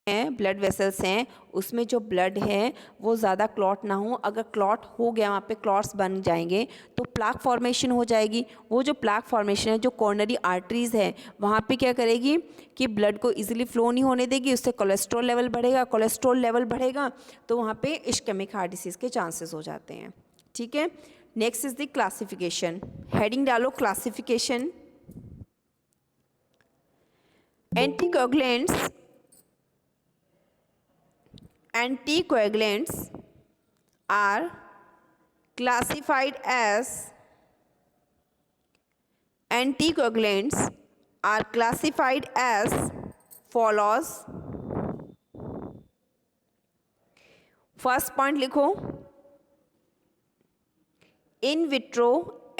हैं, blood vessels हैं, उसमें जो ब्लड है वो ज़्यादा क्लॉट ना हो। अगर क्लॉट हो गया, वहाँ पे क्लॉट्स बन जाएंगे तो प्लाक फॉर्मेशन हो जाएगी। वो जो प्लाक फॉर्मेशन है, जो कॉर्नरी आर्टरीज़ है, वहाँ पे क्या करेगी कि ब्लड को इजीली फ्लो नहीं होने देगी, उससे कोलेस्ट्रॉल लेवल बढ़ेगा। कोलेस्ट्रॉल लेवल बढ़ेगा तो वहाँ पे इश्केमिक हार्ट डिसीज़ के चांसेस हो जाते हैं। ठीक है, next is the classification. Heading डालो classification. Anticoagulants are classified as anticoagulants are classified as follows. First point लिखो, in vitro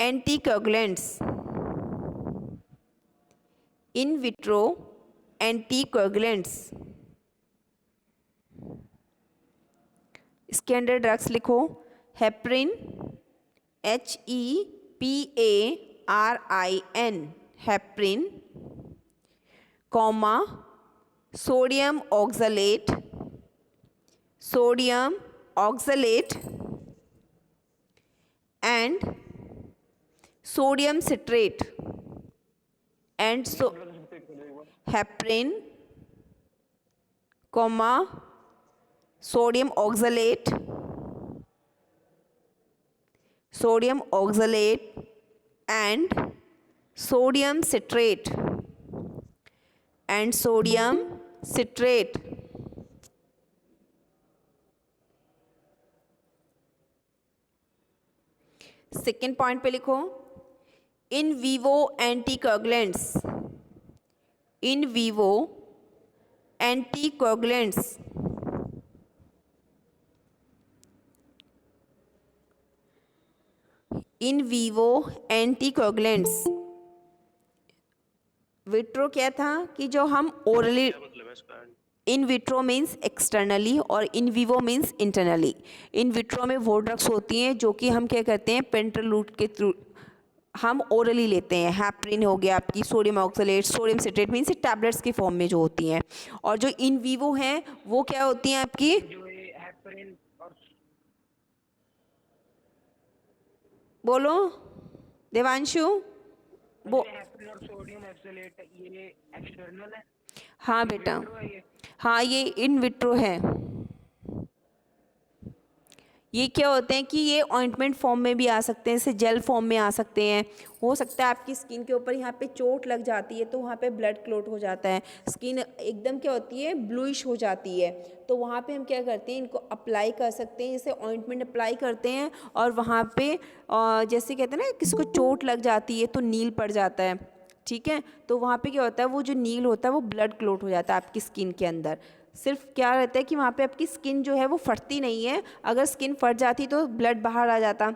anticoagulants, in vitro anticoagulants, इसके अंदर ड्रग्स लिखो, heparin, HEPARIN, heparin, comma sodium oxalate, sodium oxalate and sodium citrate and heparin, comma sodium oxalate, sodium oxalate and sodium citrate and sodium citrate. Second point पे लिखो, in vivo anticoagulants, in vivo anticoagulants, in vivo anticoagulants. Vitro क्या था कि जो हम orally, in vitro means externally और in vivo means internally. In vitro में वो ड्रग्स होती हैं जो कि हम क्या करते हैं, पेंट्रल रूट के थ्रू हम ओरली लेते हैं। हेपरिन हो गया आपकी, sodium oxalate, sodium citrate means tablets की फॉर्म में जो होती हैं। और जो इन वीवो हैं वो क्या होती हैं आपकी, बोलो देवांशु, वो सोडियम ऑक्सलेट ये एक्सटर्नल है। हाँ बेटा, हाँ ये इन विट्रो है। ये क्या होते हैं कि ये ऑइंटमेंट फॉर्म में भी आ सकते हैं, जैसे जेल फॉर्म में आ सकते हैं। हो सकता है आपकी स्किन के ऊपर यहाँ पे चोट लग जाती है तो वहाँ पे ब्लड क्लॉट हो जाता है, स्किन एकदम क्या होती है ब्लूइश हो जाती है, तो वहाँ पे हम क्या करते हैं, इनको अप्लाई कर सकते हैं, जैसे ऑइंटमेंट अप्लाई करते हैं और वहाँ पे जैसे कहते हैं ना किसी को चोट लग जाती है तो नील पड़ जाता है। ठीक है, तो वहाँ पे क्या होता है, वो जो नील होता है वो ब्लड क्लॉट हो जाता है आपकी स्किन के अंदर। सिर्फ क्या रहता है कि वहाँ पे आपकी स्किन जो है वो फटती नहीं है, अगर स्किन फट जाती तो ब्लड बाहर आ जाता।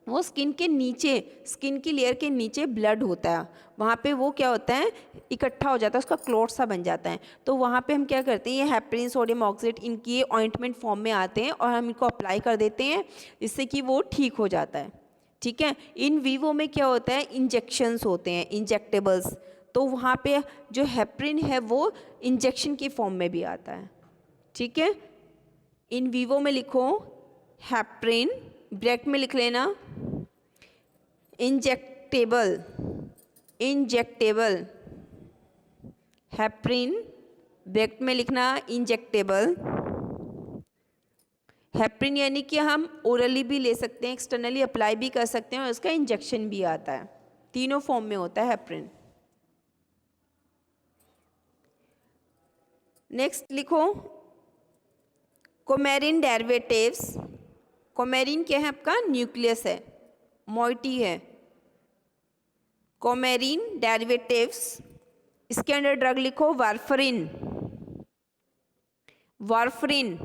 वो स्किन के नीचे, स्किन की लेयर के नीचे ब्लड होता है, वहाँ पे वो क्या होता है इकट्ठा हो जाता है, उसका क्लॉट सा बन जाता है। तो वहाँ पे हम क्या करते हैं, ये हेपरिन, सोडियम ऑक्सलेट, इनकी ऑइंटमेंट फॉर्म में आते हैं और हम इनको अप्लाई कर देते हैं जिससे कि वो ठीक हो जाता है। ठीक है, इन वीवो में क्या होता है, इंजेक्शंस होते हैं, इंजेक्टेबल्स, तो वहाँ पे जो हेपरिन है वो इंजेक्शन की फॉर्म में भी आता है। ठीक है, इन वीवो में लिखो हेपरिन, ब्रैकेट में लिख लेना इंजेक्टेबल, इंजेक्टेबल, हेपरिन ब्रैकेट में लिखना इंजेक्टेबल। हेपरिन यानी कि हम ओरली भी ले सकते हैं, एक्सटर्नली अप्लाई भी कर सकते हैं और उसका इंजेक्शन भी आता है, तीनों फॉर्म में होता है हेपरिन। नेक्स्ट लिखो कोमेरिन डेरिवेटिव्स। कोमेरिन क्या है आपका, न्यूक्लियस है, मोइटी है। कोमेरिन डेरिवेटिव्स, इसके अंदर ड्रग लिखो वारफरिन, वारफरिन।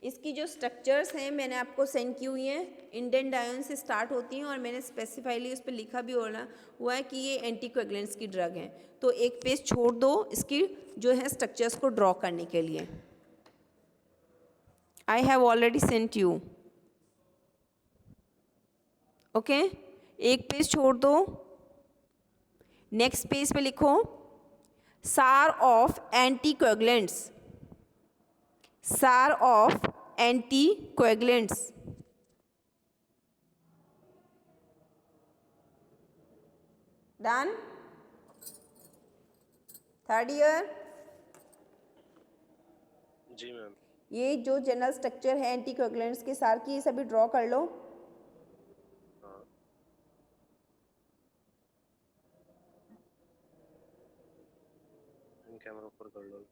इसकी जो स्ट्रक्चर्स हैं मैंने आपको सेंड की हुई हैं, इंडेंट आयन से स्टार्ट होती हैं और मैंने स्पेसिफाइली उस पर लिखा भी हुआ है कि ये एंटीकोएगुलेंट्स की ड्रग हैं। तो एक पेज छोड़ दो इसकी जो है स्ट्रक्चर्स को ड्रॉ करने के लिए। I have already sent you, okay. एक पेज छोड़ दो, नेक्स्ट पेज पे लिखो SAR of anticoagulants, SAR of anticoagulants. Done. Third year. Ji ma'am. ये जो जनरल स्ट्रक्चर है एंटीकोएगुलेंट्स के सार की, ये सभी ड्रॉ कर लो। हाँ। कैमरा ऊपर कर लो।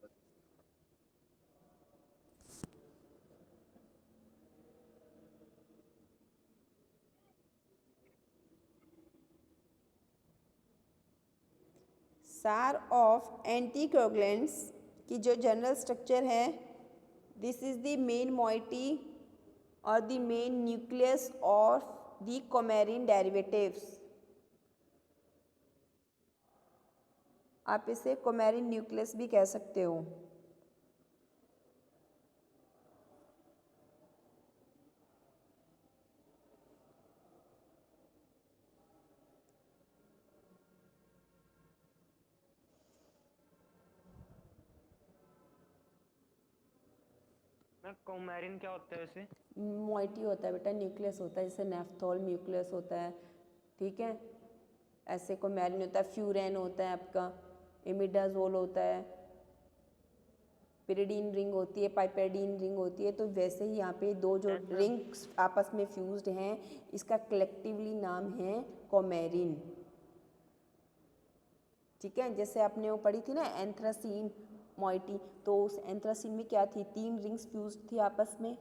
सार ऑफ एंटीकोएगुलेंट्स की जो जनरल स्ट्रक्चर है, this is the main moiety और the main nucleus of the coumarin derivatives. आप इसे कोमेरिन न्यूक्लियस भी कह सकते हो। कोमेरिन क्या होता है वैसे? मोइटी होता है बेटा, न्यूक्लियस होता है, जैसे नेफ्थोल न्यूक्लियस होता है, ठीक है। ऐसे कोमेरिन होता है, फ्यूरेन होता है आपका, इमिडाजोल होता है, पिरिडीन रिंग होती है, पाइपेडीन रिंग होती है। तो वैसे ही यहाँ पे दो जो रिंग्स आपस में फ्यूज्ड हैं, इसका कलेक्टिवली नाम है कोमेरिन, ठीक है। जैसे आपने वो पढ़ी थी ना एंथ्रासीन मोइटी, तो उस एंथ्रासीन में क्या थी, 3 रिंग्स फ्यूज्ड थी आपस में।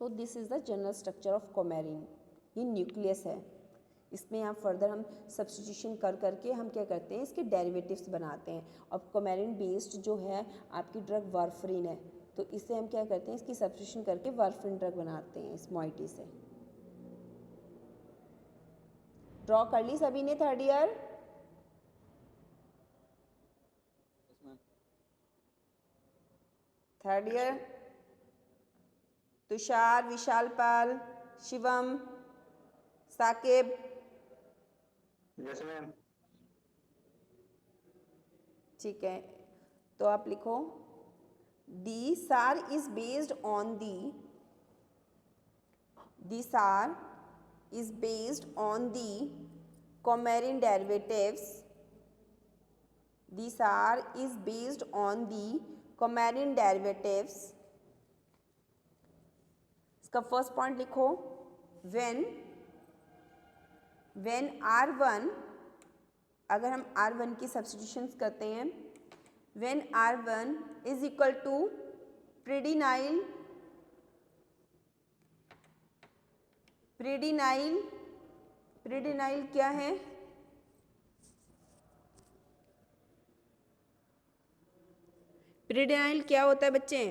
So this is the general structure of coumarin. ये न्यूक्लियस है। इसमें यहाँ फर्दर हम सब्स्टिट्यूशन कर करके हम क्या करते हैं, इसके डेरिवेटिव्स बनाते हैं। अब कोमेरिन बेस्ड जो है आपकी ड्रग वारफरिन है, तो इससे हम क्या करते हैं, इसकी सब्स्टिट्यूशन करके वारफरिन ड्रग बनाते हैं इस मोइटी से। ड्रॉ कर ली सभी ने third year? Third year Tushar, Vishalpal, Shivam, Saqib. Yes ma'am. ठीक है, तो आप लिखो दी सार इज बेस्ड ऑन दी सार is based on the coumarin derivatives. The SAR is based on the coumarin derivatives. इसका फर्स्ट पॉइंट लिखो, when R1, अगर हम R1 की सब्स्टिट्यूशंस करते हैं, when R1 is equal to प्रीडिनाइल, प्रीडिनाइल क्या है, प्रीडिनाइल क्या होता है बच्चे?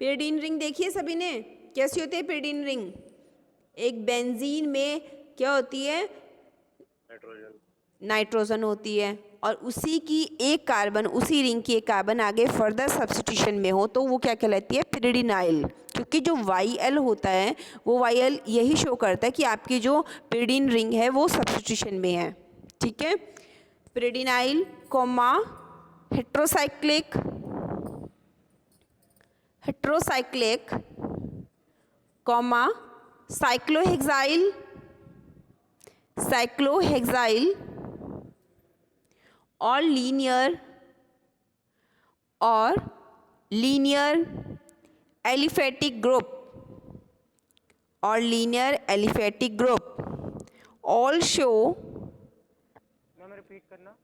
पिरिडीन रिंग देखिए सभी ने, कैसी होती है पिरिडीन रिंग? एक बेंजीन में क्या होती है, नाइट्रोजन होती है, और उसी की एक कार्बन, उसी रिंग की एक कार्बन आगे फर्दर सब्स्टिट्यूशन में हो तो वो क्या कहलाती है, पिरिडिनाइल। क्योंकि जो YL होता है वो YL यही शो करता है कि आपकी जो पिरिडीन रिंग है वो सब्स्टिट्यूशन में है, ठीक है। पिरिडिनाइल कोमा हेट्रोसाइक्लिक कॉमा साइक्लोहेक्साइल और linear aliphatic group all show ma'am repeat करना।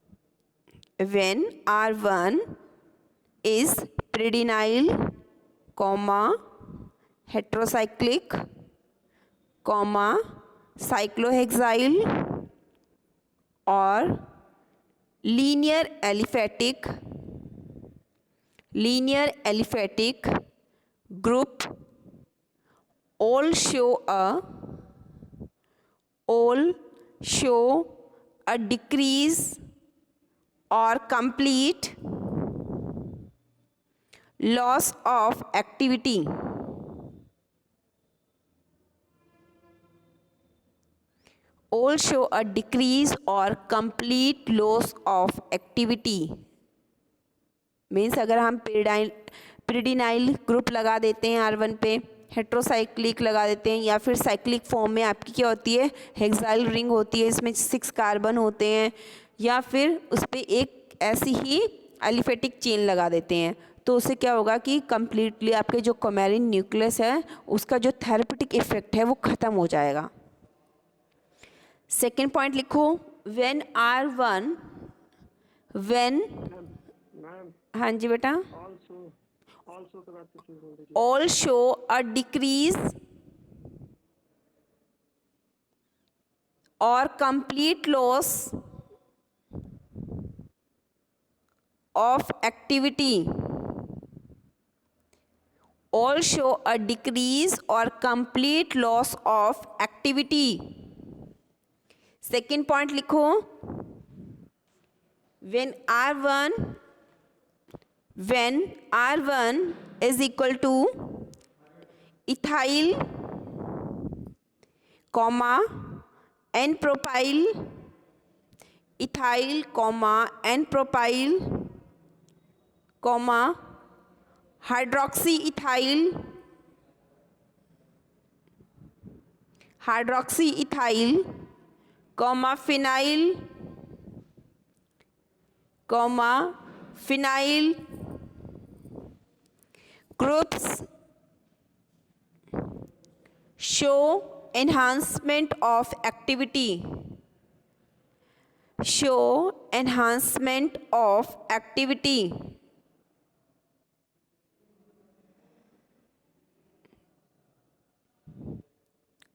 when R1 is pyridinile, heterocyclic, cyclohexyl और linear aliphatic group all show a decrease or complete loss of activity all show a decrease or complete loss of activity। Means अगर हम पिरिडिनाइल group लगा देते हैं R1 पे, heterocyclic लगा देते हैं, या फिर साइक्लिक फॉर्म में आपकी क्या होती है, हेक्साइल रिंग होती है, इसमें 6 कार्बन होते हैं, या फिर उस पर एक ऐसी ही एलिफेटिक चेन लगा देते हैं, तो उससे क्या होगा कि कम्प्लीटली आपके जो कोमेरिन न्यूक्लियस है उसका जो थेरेपेटिक इफेक्ट है वो ख़त्म हो जाएगा। सेकेंड पॉइंट लिखो, व्हेन R1 व्हेन, मैम हाँ जी बेटा, ऑल्सो के बाद से शुरू बोल दीजिए। all show a decrease or complete loss of activity। all show a decrease or complete loss of activity। Second point लिखो, when R1 is equal to ethyl, comma N propyl, ethyl, comma N propyl, comma hydroxyethyl, comma phenyl groups show enhancement of activity। show enhancement of activity।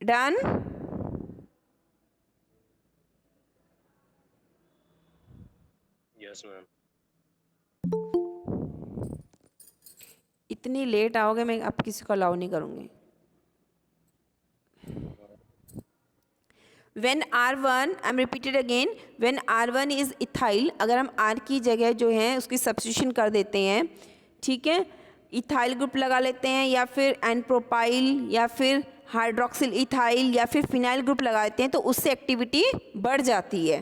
Done. Yes ma'am. इतनी late आओगे मैं आप किसी को allow नहीं करूँगी। When R1, I'm repeated again, when R1 is ethyl, अगर हम R की जगह जो है उसकी सब्स्टिट्यूशन कर देते हैं, ठीक है, इथाइल ग्रुप लगा लेते हैं, या फिर एन प्रोपाइल, या फिर हाइड्रोक्सिल इथाइल, या फिर फिनाइल ग्रुप लगा देते हैं, तो उससे एक्टिविटी बढ़ जाती है।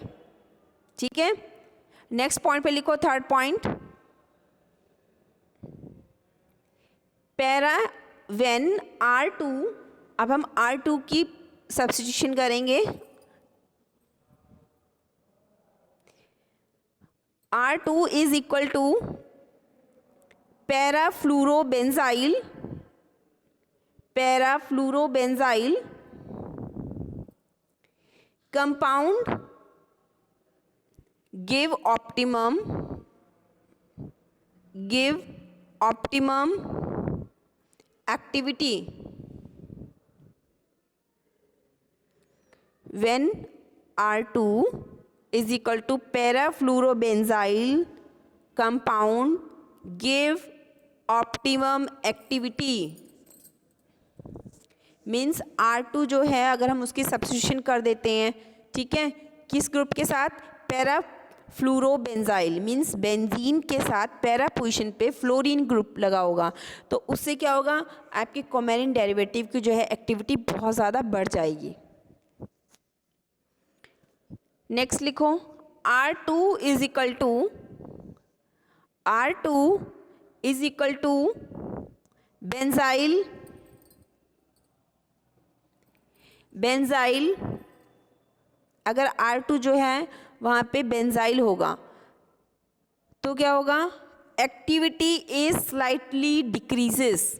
ठीक है, नेक्स्ट पॉइंट पे लिखो, third point, para when R2, अब हम R2 की सब्स्टिट्यूशन करेंगे। R2 is equal to parafluorobenzyl compound give optimum activity. when R2 is equal to parafluorobenzyl compound give optimum activity, means R2 जो है अगर हम उसकी सब्स्टिट्यूशन कर देते हैं, ठीक है, किस ग्रुप के साथ, पैराफ्लूरोबेंजाइल, मीन्स बेंजीन के साथ पैरा पोजीशन पे फ्लोरीन ग्रुप लगा होगा, तो उससे क्या होगा, आपके कोमेरिन डेरिवेटिव की जो है एक्टिविटी बहुत ज़्यादा बढ़ जाएगी। नेक्स्ट लिखो, R2 is equal to benzyl, अगर R2 जो है वहाँ पे बेंजाइल होगा तो क्या होगा, activity is slightly decreases,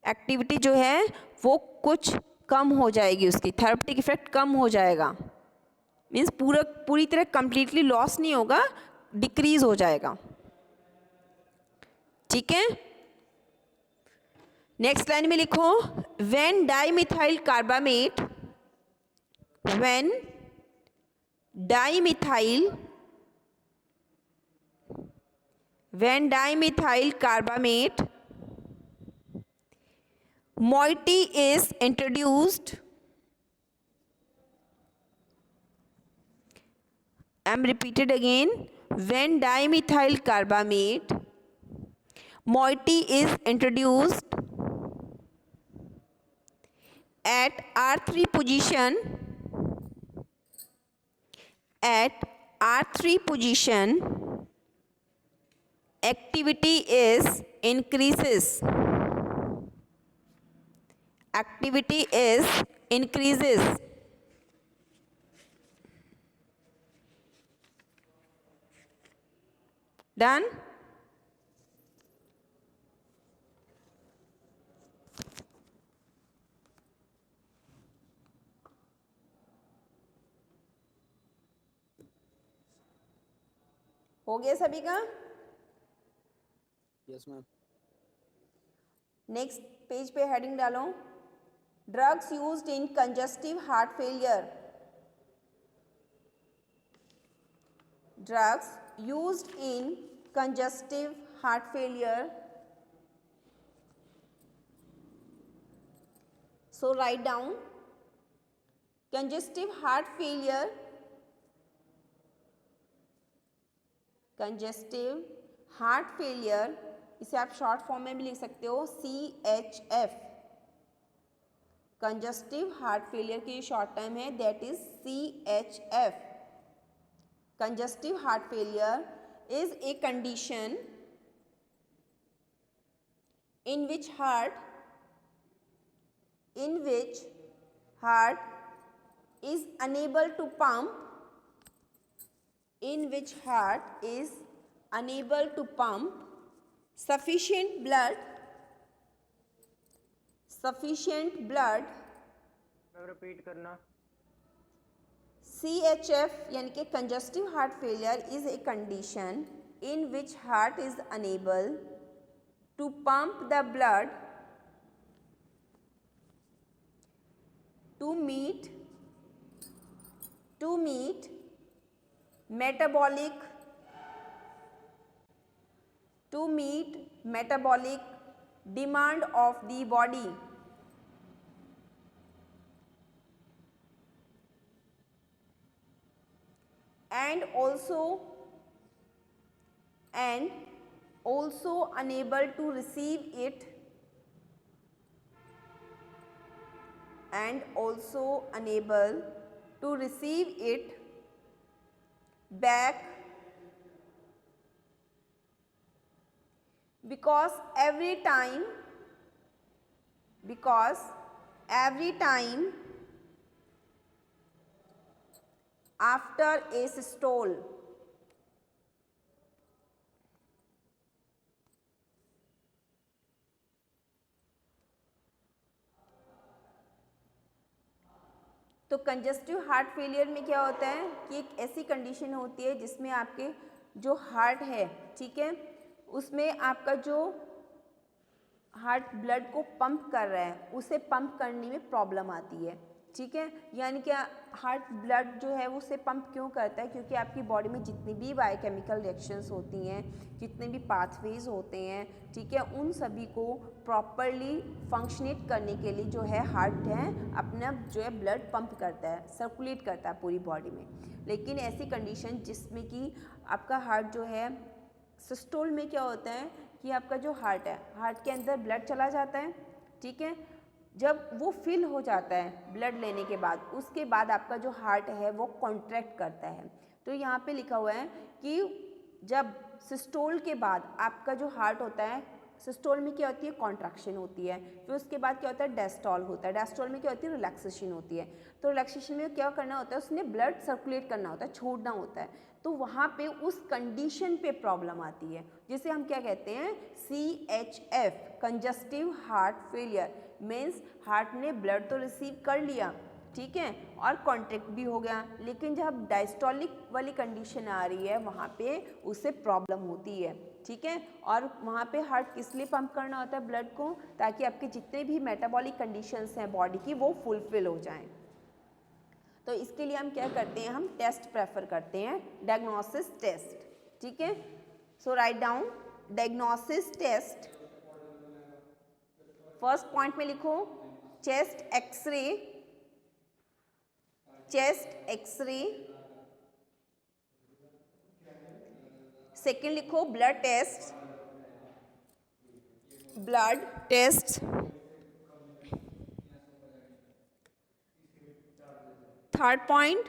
activity जो है वो कुछ कम हो जाएगी, उसकी थेरेपेटिक इफेक्ट कम हो जाएगा, मीन्स पूरी तरह कंप्लीटली लॉस नहीं होगा, डिक्रीज हो जाएगा। ठीक है, नेक्स्ट लाइन में लिखो, when dimethyl carbamate moiety is introduced, I'm repeated again, when dimethyl carbamate moiety is introduced at R3 position. At R3 position, activity is increases. Activity is increases. Done? हो गया सभी का? Yes ma'am. नेक्स्ट पेज पे heading डालो, drugs used in congestive heart failure. Drugs used in congestive heart failure. So write down congestive heart failure. Congestive heart failure, इसे आप short form में भी लिख सकते हो CHF. कंजेस्टिव हार्ट फेलियर की शॉर्ट टर्म है, that is CHF. Congestive heart failure is a condition in which heart is unable to pump, sufficient blood. Repeat करना. CHF यानी कि congestive heart failure is a condition in which heart is unable to pump the blood to meet metabolic demand of the body. And also unable to receive it, back, because every time after a systole, तो congestive heart failure में क्या होता है कि एक ऐसी condition होती है जिसमें आपके जो हार्ट है, ठीक है, उसमें आपका जो हार्ट ब्लड को पंप कर रहा है उसे पंप करने में प्रॉब्लम आती है, ठीक है. यानी कि हार्ट ब्लड जो है वो उसे पंप क्यों करता है, क्योंकि आपकी बॉडी में जितनी भी बायोकेमिकल रिएक्शंस होती हैं, जितने भी पाथवेज होते हैं, ठीक है, उन सभी को प्रॉपरली फंक्शनेट करने के लिए जो है हार्ट है अपना जो है ब्लड पंप करता है, सर्कुलेट करता है पूरी बॉडी में. लेकिन ऐसी कंडीशन जिसमें कि आपका हार्ट जो है सिस्टोल में क्या होता है कि आपका जो हार्ट है, हार्ट के अंदर ब्लड चला जाता है, ठीक है. जब वो फिल हो जाता है ब्लड लेने के बाद, उसके बाद आपका जो हार्ट है वो कॉन्ट्रैक्ट करता है. तो यहाँ पे लिखा हुआ है कि जब सिस्टोल के बाद आपका जो हार्ट होता है, सिस्टोल में क्या होती है, कॉन्ट्रैक्शन होती है, फिर उसके बाद क्या होता है, डायस्टोल होता है. डायस्टोल में क्या होती है, रिलैक्सेशन होती है. तो रिलैक्सेशन में क्या करना होता है, उसने ब्लड सर्कुलेट करना होता है, छोड़ना होता है. तो वहाँ पे उस कंडीशन पे प्रॉब्लम आती है जिसे हम क्या कहते हैं, CHF, congestive heart failure. Means heart ने ब्लड तो रिसीव कर लिया, ठीक है, और कॉन्ट्रैक्ट भी हो गया, लेकिन जब डायस्टोलिक वाली कंडीशन आ रही है वहाँ पे उससे प्रॉब्लम होती है, ठीक है. और वहाँ पे हार्ट किस लिए पंप करना होता है ब्लड को, ताकि आपके जितने भी मेटाबॉलिक कंडीशंस हैं बॉडी की वो फुलफिल हो जाएं. तो इसके लिए हम क्या करते हैं, हम टेस्ट प्रेफर करते हैं, डायग्नोसिस टेस्ट, ठीक है. So write down diagnosis test. First point में लिखो चेस्ट एक्सरे. सेकेंड लिखो blood test. Blood test, third point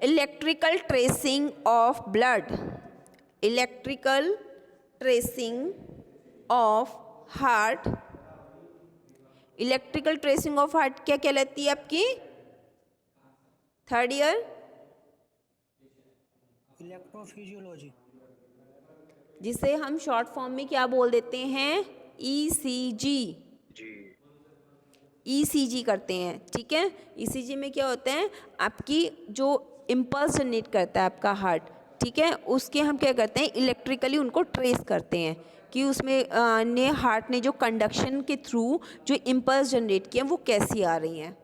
electrical tracing of blood, electrical tracing of heart, electrical tracing of heart क्या कहलाती है आपकी थर्ड ईयर, इलेक्ट्रोफिजियोलॉजी, जिसे हम short form में क्या बोल देते हैं ईसीजी, जी ईसीजी करते हैं, ठीक है। ईसीजी में क्या होता है आपकी जो इम्पल्स जनरेट करता है आपका हार्ट, ठीक है, उसके हम क्या करते हैं इलेक्ट्रिकली उनको ट्रेस करते हैं कि उसमें ने हार्ट ने जो कंडक्शन के थ्रू जो इम्पल्स जनरेट किए वो कैसी आ रही हैं,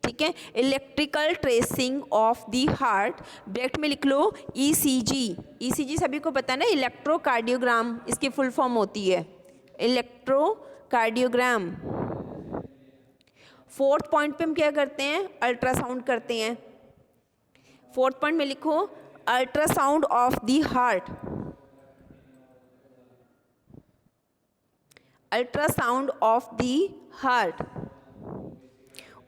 ठीक है। Electrical tracing of the heart, bracket में लिख लो ईसीजी, ईसीजी सभी को पता है ना, इलेक्ट्रोकार्डियोग्राम इसकी फुल फॉर्म होती है, इलेक्ट्रोकार्डियोग्राम। फोर्थ पॉइंट पे हम क्या करते हैं अल्ट्रासाउंड करते हैं, फोर्थ पॉइंट में लिखो ultrasound of the heart, ultrasound of the heart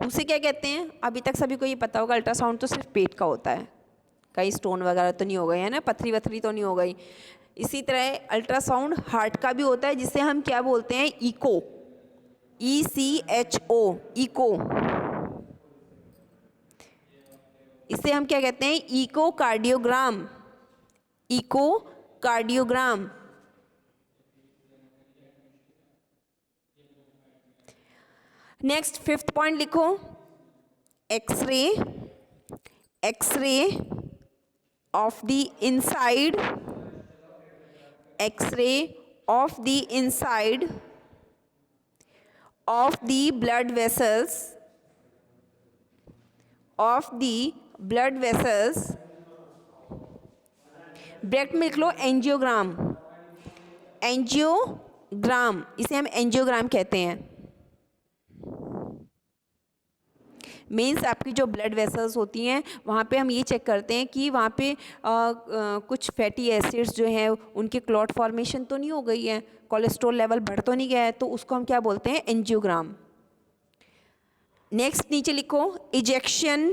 उसे क्या कहते हैं, अभी तक सभी को ये पता होगा अल्ट्रासाउंड तो सिर्फ पेट का होता है, कहीं स्टोन वगैरह तो नहीं हो गए है ना, पथरी वथरी तो नहीं हो गई। इसी तरह अल्ट्रासाउंड हार्ट का भी होता है जिसे हम क्या बोलते हैं इको, ECHO, इको, इसे हम क्या कहते हैं echocardiogram, echocardiogram. Next fifth point लिखो x ray, x ray of the inside, x ray of the inside of the blood vessels, of the blood vessels, bracket में लिख लो एंजियोग्राम, एंजियोग्राम इसे हम एंजियोग्राम कहते हैं। मीन्स आपकी जो ब्लड वेसल्स होती हैं वहाँ पे हम ये चेक करते हैं कि वहाँ पे कुछ फैटी एसिड्स जो हैं उनके क्लॉट फॉर्मेशन तो नहीं हो गई है, कोलेस्ट्रॉल लेवल बढ़ तो नहीं गया है, तो उसको हम क्या बोलते हैं एंजियोग्राम। नेक्स्ट नीचे लिखो ejection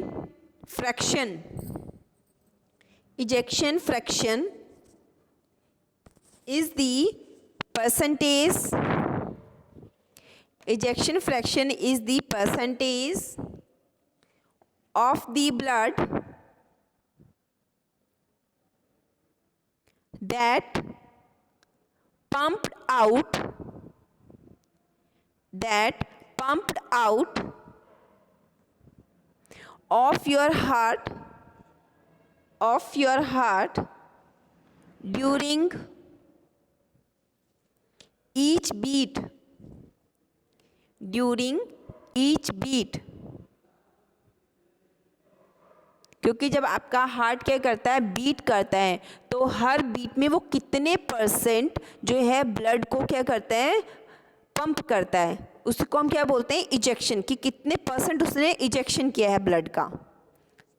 fraction, ejection fraction is the percentage, ejection fraction is the percentage of the blood that pumped out, that pumped out of your heart, of your heart during each beat, during each beat. क्योंकि जब आपका heart क्या करता है beat करता है तो हर beat में वो कितने परसेंट जो है ब्लड को क्या करता है पंप करता है, उसको हम क्या बोलते हैं इजेक्शन, कि कितने परसेंट उसने इजेक्शन किया है ब्लड का,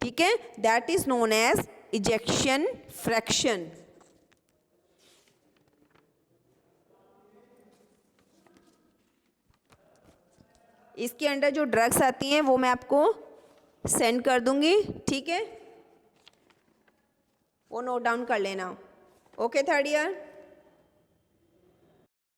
ठीक है, that is known as ejection fraction. इसके अंडर जो ड्रग्स आती हैं वो मैं आपको सेंड कर दूंगी, ठीक है, वो नोट डाउन कर लेना। Okay third year.